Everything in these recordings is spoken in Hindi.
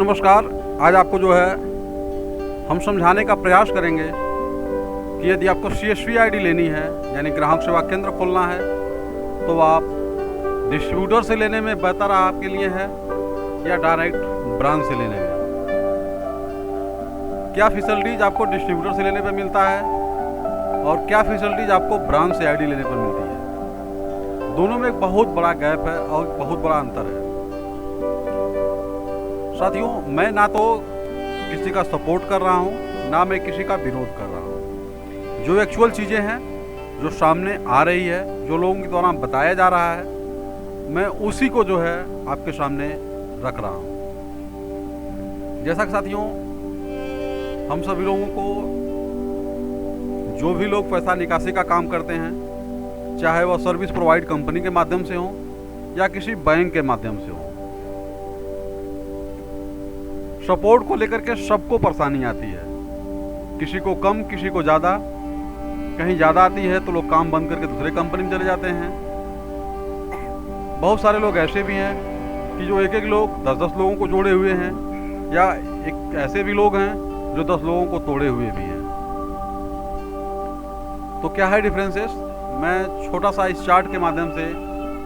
नमस्कार। आज आपको जो है हम समझाने का प्रयास करेंगे कि यदि आपको CSV आईडी लेनी है यानी ग्राहक सेवा केंद्र खोलना है तो आप डिस्ट्रीब्यूटर से लेने में बेहतर आपके लिए है या डायरेक्ट ब्रांच से लेने में। क्या फैसिलिटीज़ आपको डिस्ट्रीब्यूटर से लेने पर मिलता है और क्या फैसिलिटीज़ आपको ब्रांच से आईडी लेने पर मिलती है। दोनों में एक बहुत बड़ा गैप है और बहुत बड़ा अंतर है। साथियों, मैं ना तो किसी का सपोर्ट कर रहा हूँ ना मैं किसी का विरोध कर रहा हूँ। जो एक्चुअल चीज़ें हैं जो सामने आ रही है, जो लोगों के द्वारा बताया जा रहा है, मैं उसी को जो है आपके सामने रख रहा हूँ। जैसा कि साथियों, हम सभी लोगों को, जो भी लोग पैसा निकासी का काम करते हैं, चाहे वह सर्विस प्रोवाइड कंपनी के माध्यम से हो या किसी बैंक के माध्यम से हो, सपोर्ट को लेकर के सबको परेशानी आती है। किसी को कम, किसी को ज़्यादा। कहीं ज़्यादा आती है तो लोग काम बंद करके दूसरे कंपनी में चले जाते हैं। बहुत सारे लोग ऐसे भी हैं कि जो एक लोग 10-10 लोगों को जोड़े हुए हैं, या एक ऐसे भी लोग हैं जो 10 लोगों को तोड़े हुए भी हैं। तो क्या है डिफरेंसेस, मैं छोटा सा इस चार्ट के माध्यम से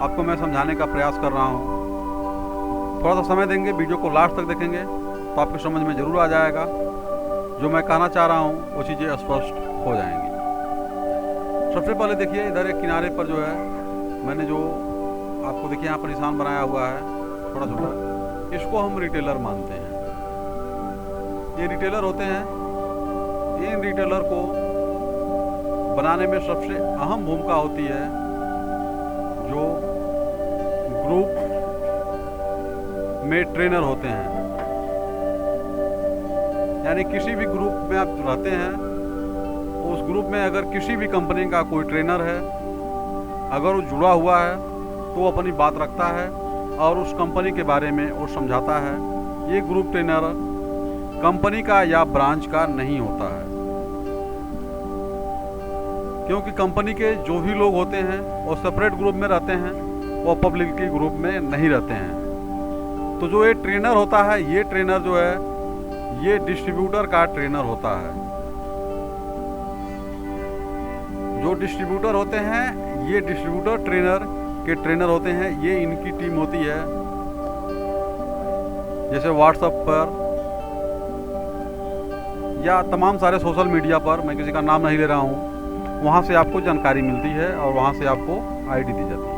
आपको मैं समझाने का प्रयास कर रहा हूँ। थोड़ा सा समय देंगे, वीडियो को लास्ट तक देखेंगे तो आपके समझ में ज़रूर आ जाएगा। जो मैं कहना चाह रहा हूँ वो चीज़ें स्पष्ट हो जाएंगी। सबसे पहले देखिए, इधर एक किनारे पर जो है मैंने जो आपको देखिए यहाँ पर निशान बनाया हुआ है थोड़ा छोटा, इसको हम रिटेलर मानते हैं। ये रिटेलर होते हैं। इन रिटेलर को बनाने में सबसे अहम भूमिका होती है जो ग्रुप में ट्रेनर होते हैं। यानी किसी भी ग्रुप में आप रहते हैं, उस ग्रुप में अगर किसी भी कंपनी का कोई ट्रेनर है, अगर वो जुड़ा हुआ है तो वो अपनी बात रखता है और उस कंपनी के बारे में वो समझाता है। ये ग्रुप ट्रेनर कंपनी का या ब्रांच का नहीं होता है, क्योंकि कंपनी के जो भी लोग होते हैं वो सेपरेट ग्रुप में रहते हैं, वो पब्लिक के ग्रुप में नहीं रहते हैं। तो जो ये ट्रेनर होता है, ये ट्रेनर जो है ये डिस्ट्रीब्यूटर का ट्रेनर होता है। जो डिस्ट्रीब्यूटर होते हैं ये डिस्ट्रीब्यूटर ट्रेनर के ट्रेनर होते हैं। ये इनकी टीम होती है। जैसे व्हाट्सएप पर या तमाम सारे सोशल मीडिया पर, मैं किसी का नाम नहीं ले रहा हूँ, वहाँ से आपको जानकारी मिलती है और वहाँ से आपको आईडी दी जाती है।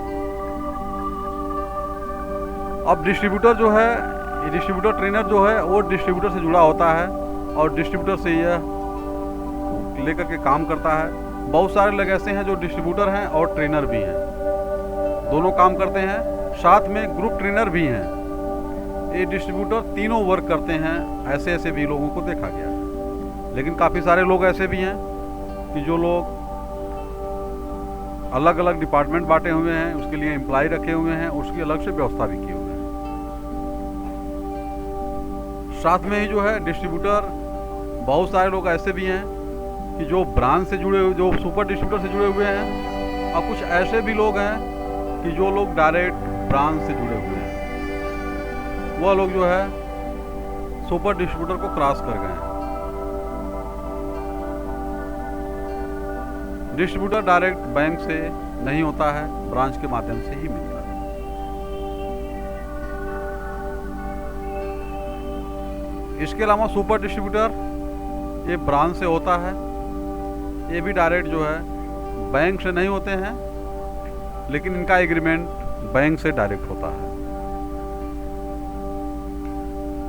अब डिस्ट्रीब्यूटर जो है, ये डिस्ट्रीब्यूटर ट्रेनर जो है वो डिस्ट्रीब्यूटर से जुड़ा होता है और डिस्ट्रीब्यूटर से यह लेकर के काम करता है। बहुत सारे लोग ऐसे हैं जो डिस्ट्रीब्यूटर हैं और ट्रेनर भी हैं, दोनों काम करते हैं। साथ में ग्रुप ट्रेनर भी हैं। ये डिस्ट्रीब्यूटर तीनों वर्क करते हैं। ऐसे भी लोगों को देखा गया है। लेकिन काफ़ी सारे लोग ऐसे भी हैं कि जो लोग अलग अलग डिपार्टमेंट बांटे हुए हैं, उसके लिए एम्प्लॉय रखे हुए हैं, उसकी अलग से व्यवस्था भी की हुई है। साथ में ही जो है डिस्ट्रीब्यूटर, बहुत सारे लोग ऐसे भी हैं कि जो ब्रांच से जुड़े हुए, जो सुपर डिस्ट्रीब्यूटर से जुड़े हुए हैं, और कुछ ऐसे भी लोग हैं कि जो लोग डायरेक्ट ब्रांच से जुड़े हुए हैं। वह लोग जो है सुपर डिस्ट्रीब्यूटर को क्रॉस कर गए हैं। डिस्ट्रीब्यूटर डायरेक्ट बैंक से नहीं होता है, ब्रांच के माध्यम से ही मिलता है। इसके अलावा सुपर डिस्ट्रीब्यूटर ये ब्रांच से होता है। ये भी डायरेक्ट जो है बैंक से नहीं होते हैं, लेकिन इनका एग्रीमेंट बैंक से डायरेक्ट होता है।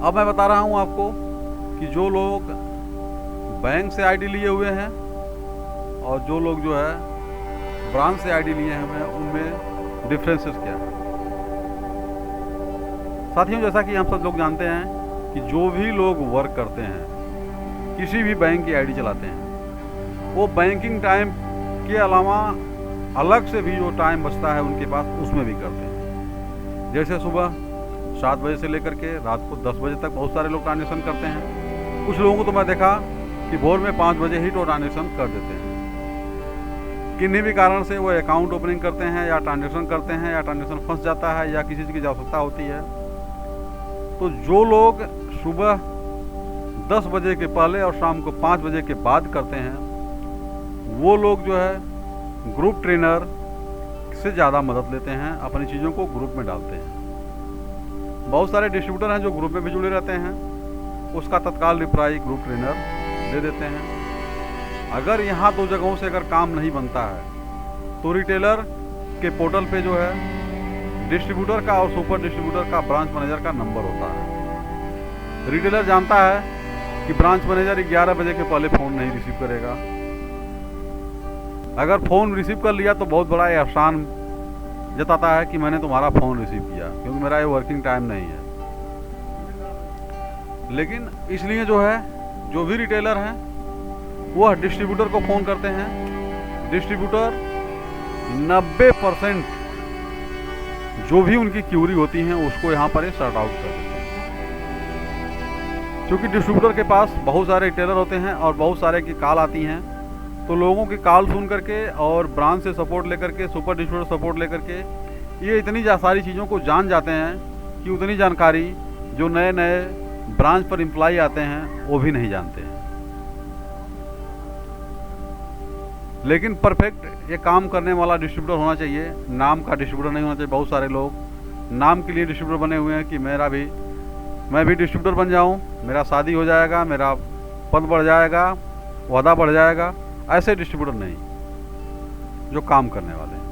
अब मैं बता रहा हूं आपको कि जो लोग बैंक से आईडी लिए हुए हैं और जो लोग जो है ब्रांच से आईडी लिए हुए हैं, उनमें डिफरेंसेस क्या है। साथियों, जैसा कि हम सब लोग जानते हैं कि जो भी लोग वर्क करते हैं, किसी भी बैंक की आईडी चलाते हैं, वो बैंकिंग टाइम के अलावा अलग से भी जो टाइम बचता है उनके पास, उसमें भी करते हैं। जैसे सुबह 7 बजे से लेकर के रात को 10 बजे तक बहुत सारे लोग ट्रांजेक्शन करते हैं। कुछ लोगों को तो मैं देखा कि भोर में 5 बजे ही तो ट्रांजेक्शन कर देते हैं। किन्हीं भी कारण से वो अकाउंट ओपनिंग करते हैं या ट्रांजेक्शन करते हैं, या ट्रांजेक्शन फंस जाता है या किसी चीज़ की आवश्यकता होती है। तो जो लोग सुबह 10 बजे के पहले और शाम को 5 बजे के बाद करते हैं, वो लोग जो है ग्रुप ट्रेनर से ज़्यादा मदद लेते हैं, अपनी चीज़ों को ग्रुप में डालते हैं। बहुत सारे डिस्ट्रीब्यूटर हैं जो ग्रुप में भी जुड़े रहते हैं, उसका तत्काल रिप्लाई ग्रुप ट्रेनर दे देते हैं। अगर यहाँ 2 जगहों से अगर काम नहीं बनता है तो रिटेलर के पोर्टल पे जो है डिस्ट्रीब्यूटर का और सुपर डिस्ट्रीब्यूटर का ब्रांच मैनेजर का नंबर होता है। रिटेलर जानता है कि ब्रांच मैनेजर 11 बजे के पहले फ़ोन नहीं रिसीव करेगा। अगर फ़ोन रिसीव कर लिया तो बहुत बड़ा एहसान जताता है कि मैंने तुम्हारा फ़ोन रिसीव किया, क्योंकि मेरा ये वर्किंग टाइम नहीं है। लेकिन इसलिए जो है जो भी रिटेलर हैं वह डिस्ट्रीब्यूटर को फ़ोन करते हैं। डिस्ट्रीब्यूटर 90% जो भी उनकी क्यूरी होती हैं उसको यहाँ पर सॉर्ट आउट कर देते हैं, क्योंकि डिस्ट्रीब्यूटर के पास बहुत सारे रिटेलर होते हैं और बहुत सारे की कॉल आती हैं। तो लोगों की कॉल सुन करके और ब्रांच से सपोर्ट लेकर के, सुपर डिस्ट्रीब्यूटर सपोर्ट लेकर के ये इतनी सारी चीज़ों को जान जाते हैं कि उतनी जानकारी जो नए नए ब्रांच पर एम्प्लॉय आते हैं वो भी नहीं जानते हैं। लेकिन परफेक्ट ये काम करने वाला डिस्ट्रीब्यूटर होना चाहिए, नाम का डिस्ट्रीब्यूटर नहीं होना चाहिए। बहुत सारे लोग नाम के लिए डिस्ट्रीब्यूटर बने हुए हैं कि मैं भी डिस्ट्रीब्यूटर बन जाऊं, मेरा शादी हो जाएगा, मेरा पद बढ़ जाएगा, ओहदा बढ़ जाएगा। ऐसे डिस्ट्रीब्यूटर नहीं जो काम करने वाले हैं।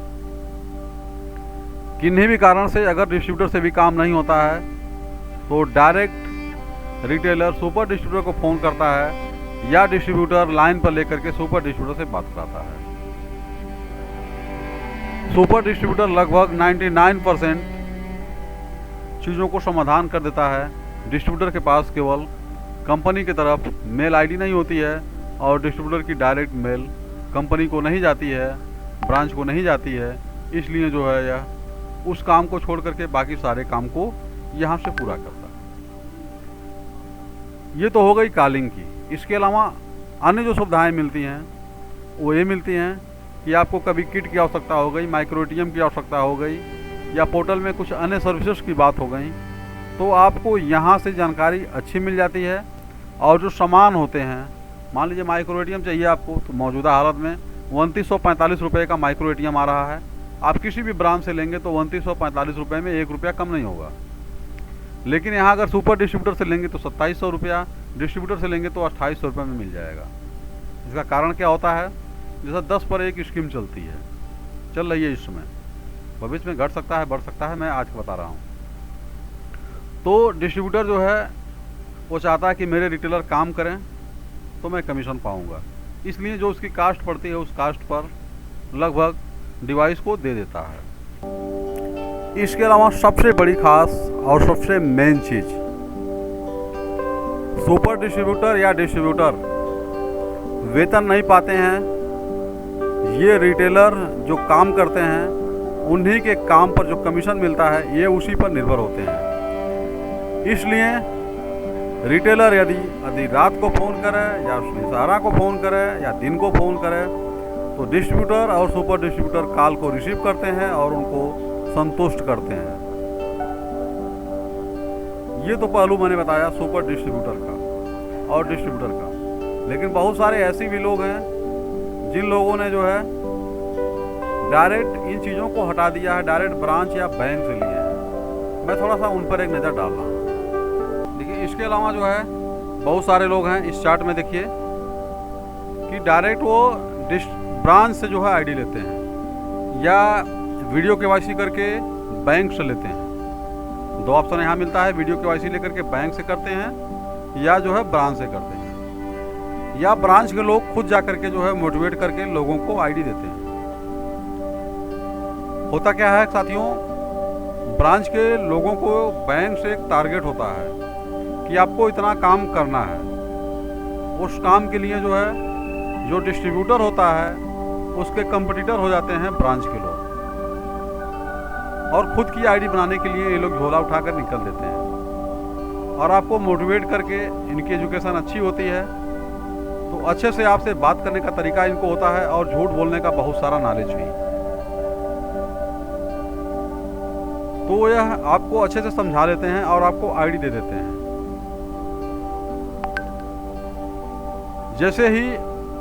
किन्हीं भी कारण से अगर डिस्ट्रीब्यूटर से भी काम नहीं होता है तो डायरेक्ट रिटेलर सुपर डिस्ट्रीब्यूटर को फ़ोन करता है या डिस्ट्रीब्यूटर लाइन पर लेकर के सुपर डिस्ट्रीब्यूटर से बात कराता है। सुपर डिस्ट्रीब्यूटर लगभग 99% चीज़ों को समाधान कर देता है। डिस्ट्रीब्यूटर के पास केवल कंपनी की तरफ मेल आईडी नहीं होती है और डिस्ट्रीब्यूटर की डायरेक्ट मेल कंपनी को नहीं जाती है, ब्रांच को नहीं जाती है। इसलिए जो है यह उस काम को छोड़ करके बाकी सारे काम को यहाँ से पूरा करता है। ये तो हो गई कॉलिंग की। इसके अलावा अन्य जो सुविधाएं मिलती हैं वो ये मिलती हैं कि आपको कभी किट की आवश्यकता हो गई, माइक्रो एटीएम की आवश्यकता हो गई या पोर्टल में कुछ अन्य सर्विसेज की बात हो गई, तो आपको यहाँ से जानकारी अच्छी मिल जाती है। और जो सामान होते हैं, मान लीजिए माइक्रो एटीएम चाहिए आपको, तो मौजूदा हालत में 2945 रुपये का माइक्रो एटीएम आ रहा है। आप किसी भी ब्रांच से लेंगे तो 2945 रुपये में 1 रुपया कम नहीं होगा। लेकिन यहाँ अगर सुपर डिस्ट्रीब्यूटर से लेंगे तो 2700 रुपया, डिस्ट्रीब्यूटर से लेंगे तो 2800 रुपये में मिल जाएगा। इसका कारण क्या होता है, जैसा 10 पर 1 स्कीम चलती है, चल रही है इस समय, भविष्य में घट सकता है, बढ़ सकता है, मैं आज बता रहा हूँ। तो डिस्ट्रीब्यूटर जो है वो चाहता है कि मेरे रिटेलर काम करें तो मैं कमीशन पाऊँगा, इसलिए जो उसकी कास्ट पड़ती है उस कास्ट पर लगभग डिवाइस को दे देता है। इसके अलावा सबसे बड़ी खास और सबसे मेन चीज़, सुपर डिस्ट्रीब्यूटर या डिस्ट्रीब्यूटर वेतन नहीं पाते हैं। ये रिटेलर जो काम करते हैं उन्हीं के काम पर जो कमीशन मिलता है ये उसी पर निर्भर होते हैं। इसलिए रिटेलर यदि रात को फ़ोन करे या सारा को फ़ोन करे या दिन को फ़ोन करे तो डिस्ट्रीब्यूटर और सुपर डिस्ट्रीब्यूटर कॉल को रिसीव करते हैं और उनको संतुष्ट करते हैं। ये तो पहलू मैंने बताया सुपर डिस्ट्रीब्यूटर का और डिस्ट्रीब्यूटर का। लेकिन बहुत सारे ऐसे भी लोग हैं जिन लोगों ने जो है डायरेक्ट इन चीज़ों को हटा दिया है, डायरेक्ट ब्रांच या बैंक से लिए हैं। मैं थोड़ा सा उन पर एक नज़र डाल रहा हूँ। देखिए, इसके अलावा जो है बहुत सारे लोग हैं, इस चार्ट में देखिए कि डायरेक्ट वो ब्रांच से जो है आईडी लेते हैं या वीडियो केवाईसी करके बैंक से लेते हैं। 2 ऑप्शन यहाँ मिलता है, वीडियो केवाईसी लेकर के बैंक से करते हैं या जो है ब्रांच से करते हैं, या ब्रांच के लोग खुद जा करके जो है मोटिवेट करके लोगों को आईडी देते हैं। होता क्या है साथियों, ब्रांच के लोगों को बैंक से एक टारगेट होता है कि आपको इतना काम करना है। उस काम के लिए जो है जो डिस्ट्रीब्यूटर होता है उसके कंपटीटर हो जाते हैं ब्रांच के लोग, और खुद की आईडी बनाने के लिए ये लोग झोला उठाकर निकल देते हैं। और आपको मोटिवेट करके, इनकी एजुकेशन अच्छी होती है तो अच्छे से आपसे बात करने का तरीका इनको होता है और झूठ बोलने का बहुत सारा नॉलेज भी। तो यह आपको अच्छे से समझा लेते हैं और आपको आईडी दे देते हैं। जैसे ही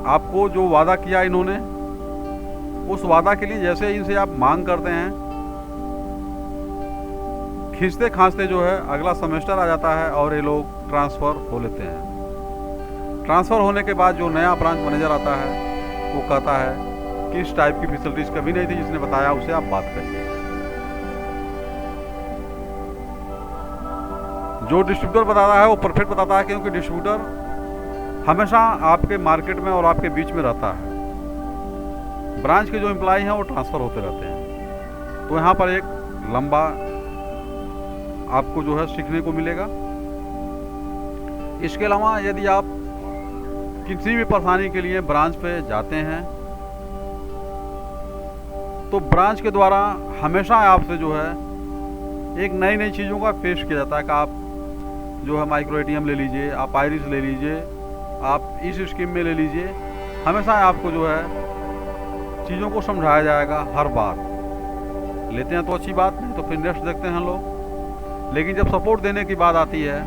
आपको जो वादा किया इन्होंने, उस वादा के लिए जैसे ही इनसे आप मांग करते हैं, खींचते खांचते जो है अगला सेमेस्टर आ जाता है और ये लोग ट्रांसफ़र हो लेते हैं। ट्रांसफ़र होने के बाद जो नया ब्रांच मैनेजर आता है वो कहता है कि इस टाइप की फैसिलिटीज़ कभी नहीं थी, जिसने बताया उससे आप बात करिए। जो डिस्ट्रीब्यूटर बताता है वो परफेक्ट बताता है, क्योंकि डिस्ट्रीब्यूटर हमेशा आपके मार्केट में और आपके बीच में रहता है। ब्रांच के जो एम्प्लॉय हैं वो ट्रांसफ़र होते रहते हैं। तो यहाँ पर एक लंबा आपको जो है सीखने को मिलेगा। इसके अलावा यदि आप किसी भी परेशानी के लिए ब्रांच पे जाते हैं तो ब्रांच के द्वारा हमेशा आपसे जो है एक नई नई चीज़ों का पेश किया जाता है कि आप जो है माइक्रो एटीएम ले लीजिए, आप आइरिस ले लीजिए, आप इस स्कीम में ले लीजिए। हमेशा आपको जो है चीज़ों को समझाया जाएगा हर बार। लेते हैं तो अच्छी बात, नहीं तो फिर नेक्स्ट देखते हैं लोग। लेकिन जब सपोर्ट देने की बात आती है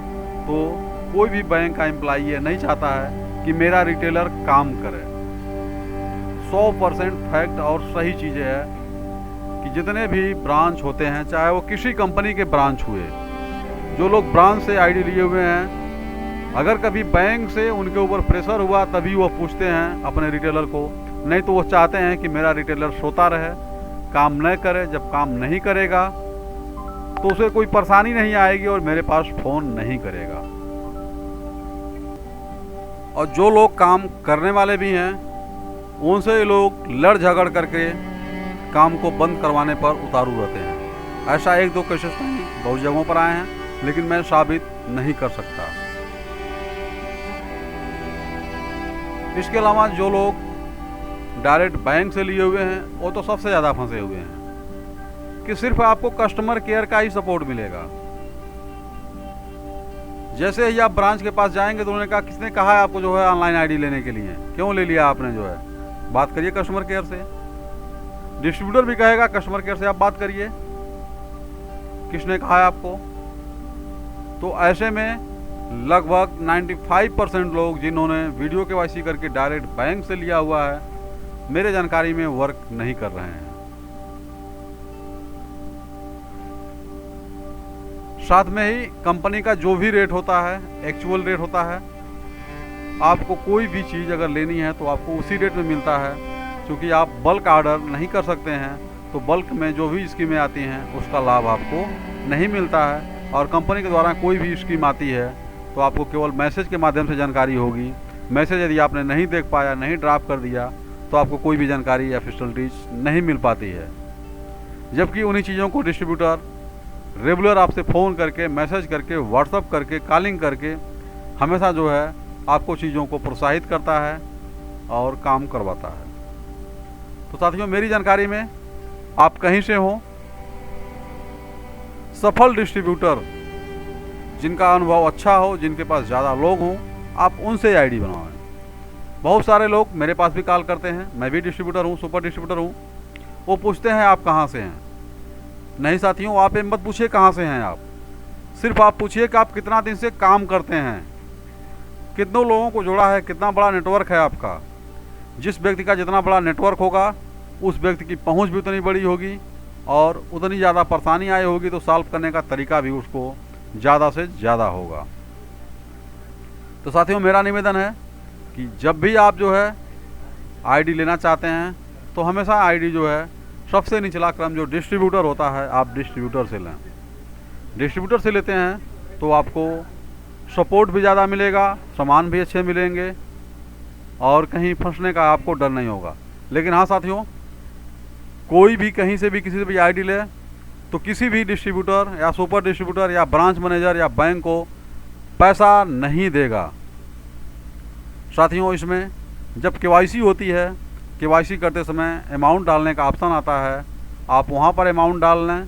तो कोई भी बैंक का एम्प्लॉई ये नहीं चाहता है कि मेरा रिटेलर काम करे। 100% फैक्ट और सही चीज़ें है कि जितने भी ब्रांच होते हैं, चाहे वो किसी कंपनी के ब्रांच हुए, जो लोग ब्रांच से आईडी लिए हुए हैं, अगर कभी बैंक से उनके ऊपर प्रेशर हुआ तभी वो पूछते हैं अपने रिटेलर को, नहीं तो वो चाहते हैं कि मेरा रिटेलर सोता रहे, काम न करे। जब काम नहीं करेगा तो उसे कोई परेशानी नहीं आएगी और मेरे पास फ़ोन नहीं करेगा। और जो लोग काम करने वाले भी हैं उनसे लोग लड़ झगड़ करके काम को बंद करवाने पर उतारू रहते हैं। ऐसा एक दो केसेस नहीं, बहुत जगहों पर आए हैं, लेकिन मैं साबित नहीं कर सकता। इसके अलावा जो लोग डायरेक्ट बैंक से लिए हुए हैं वो तो सबसे ज़्यादा फंसे हुए हैं कि सिर्फ आपको कस्टमर केयर का ही सपोर्ट मिलेगा। जैसे ही आप ब्रांच के पास जाएंगे तो उन्होंने कहा किसने कहा है आपको जो है ऑनलाइन आईडी लेने के लिए, क्यों ले लिया आपने, जो है बात करिए कस्टमर केयर से। डिस्ट्रीब्यूटर भी कहेगा कस्टमर केयर से आप बात करिए, किसने कहा है आपको। तो ऐसे में लगभग 95% लोग जिन्होंने वीडियो केवाईसी करके डायरेक्ट बैंक से लिया हुआ है, मेरे जानकारी में वर्क नहीं कर रहे हैं। साथ में ही कंपनी का जो भी रेट होता है, एक्चुअल रेट होता है। आपको कोई भी चीज़ अगर लेनी है तो आपको उसी रेट में मिलता है। क्योंकि आप बल्क ऑर्डर नहीं कर सकते हैं तो बल्क में जो भी स्कीमें आती हैं उसका लाभ आपको नहीं मिलता है। और कंपनी के द्वारा कोई भी स्कीम आती है तो आपको केवल मैसेज के माध्यम से जानकारी होगी। मैसेज यदि आपने नहीं देख पाया, नहीं ड्राफ्ट कर दिया, तो आपको कोई भी जानकारी या फैसिलिटीज नहीं मिल पाती है। जबकि उन्हीं चीज़ों को डिस्ट्रीब्यूटर रेगुलर आपसे फ़ोन करके, मैसेज करके, व्हाट्सअप करके, कॉलिंग करके हमेशा जो है आपको चीज़ों को प्रोत्साहित करता है और काम करवाता है। तो साथियों, मेरी जानकारी में आप कहीं से हो, सफल डिस्ट्रीब्यूटर जिनका अनुभव अच्छा हो, जिनके पास ज़्यादा लोग हों, आप उनसे आईडी बनवाएं। बहुत सारे लोग मेरे पास भी कॉल करते हैं, मैं भी डिस्ट्रीब्यूटर हूँ, सुपर डिस्ट्रीब्यूटर हूँ। वो पूछते हैं आप कहाँ से हैं। नहीं साथियों, आप ये मत पूछिए कहाँ से हैं आप, सिर्फ आप पूछिए कि आप कितना दिन से काम करते हैं, कितनों लोगों को जोड़ा है, कितना बड़ा नेटवर्क है आपका। जिस व्यक्ति का जितना बड़ा नेटवर्क होगा उस व्यक्ति की पहुंच भी उतनी बड़ी होगी और उतनी ज़्यादा परेशानी आई होगी तो सॉल्व करने का तरीका भी उसको ज़्यादा से ज़्यादा होगा। तो साथियों, मेरा निवेदन है कि जब भी आप जो है आईडी लेना चाहते हैं तो हमेशा आईडी जो है सबसे निचला क्रम जो डिस्ट्रीब्यूटर होता है, आप डिस्ट्रीब्यूटर से लें। डिस्ट्रीब्यूटर से लेते हैं तो आपको सपोर्ट भी ज़्यादा मिलेगा, सामान भी अच्छे मिलेंगे और कहीं फंसने का आपको डर नहीं होगा। लेकिन हाँ साथियों, कोई भी कहीं से भी किसी से भी आईडी ले तो किसी भी डिस्ट्रीब्यूटर या सुपर डिस्ट्रीब्यूटर या ब्रांच मैनेजर या बैंक को पैसा नहीं देगा। साथियों, इसमें जब केवाईसी होती है, केवाईसी करते समय अमाउंट डालने का ऑप्शन आता है, आप वहाँ पर अमाउंट डाल लें,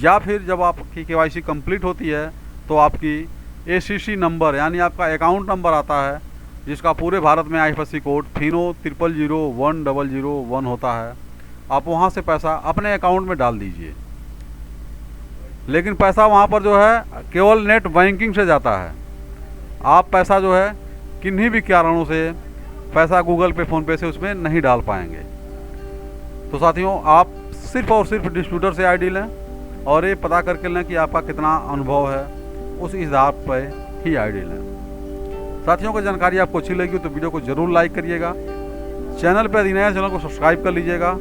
या फिर जब आपकी केवाईसी कंप्लीट होती है तो आपकी एसीसी नंबर यानी आपका अकाउंट नंबर आता है, जिसका पूरे भारत में IFSC कोड FINO 00010001 होता है। आप वहाँ से पैसा अपने अकाउंट में डाल दीजिए। लेकिन पैसा वहाँ पर जो है केवल नेट बैंकिंग से जाता है। आप पैसा जो है किन्हीं भी कारणों से पैसा गूगल पे फ़ोन पे से उसमें नहीं डाल पाएंगे। तो साथियों, आप सिर्फ़ और सिर्फ डिस्ट्रीब्यूटर से आईडी लें और ये पता करके लें कि आपका कितना अनुभव है, उस आधार पर ही आईडी लें। साथियों, को जानकारी आपको अच्छी लगी तो वीडियो को ज़रूर लाइक करिएगा। चैनल पर यदि नया चैनल को सब्सक्राइब कर लीजिएगा।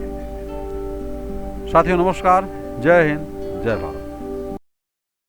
साथियों नमस्कार, जय हिंद, जय भारत।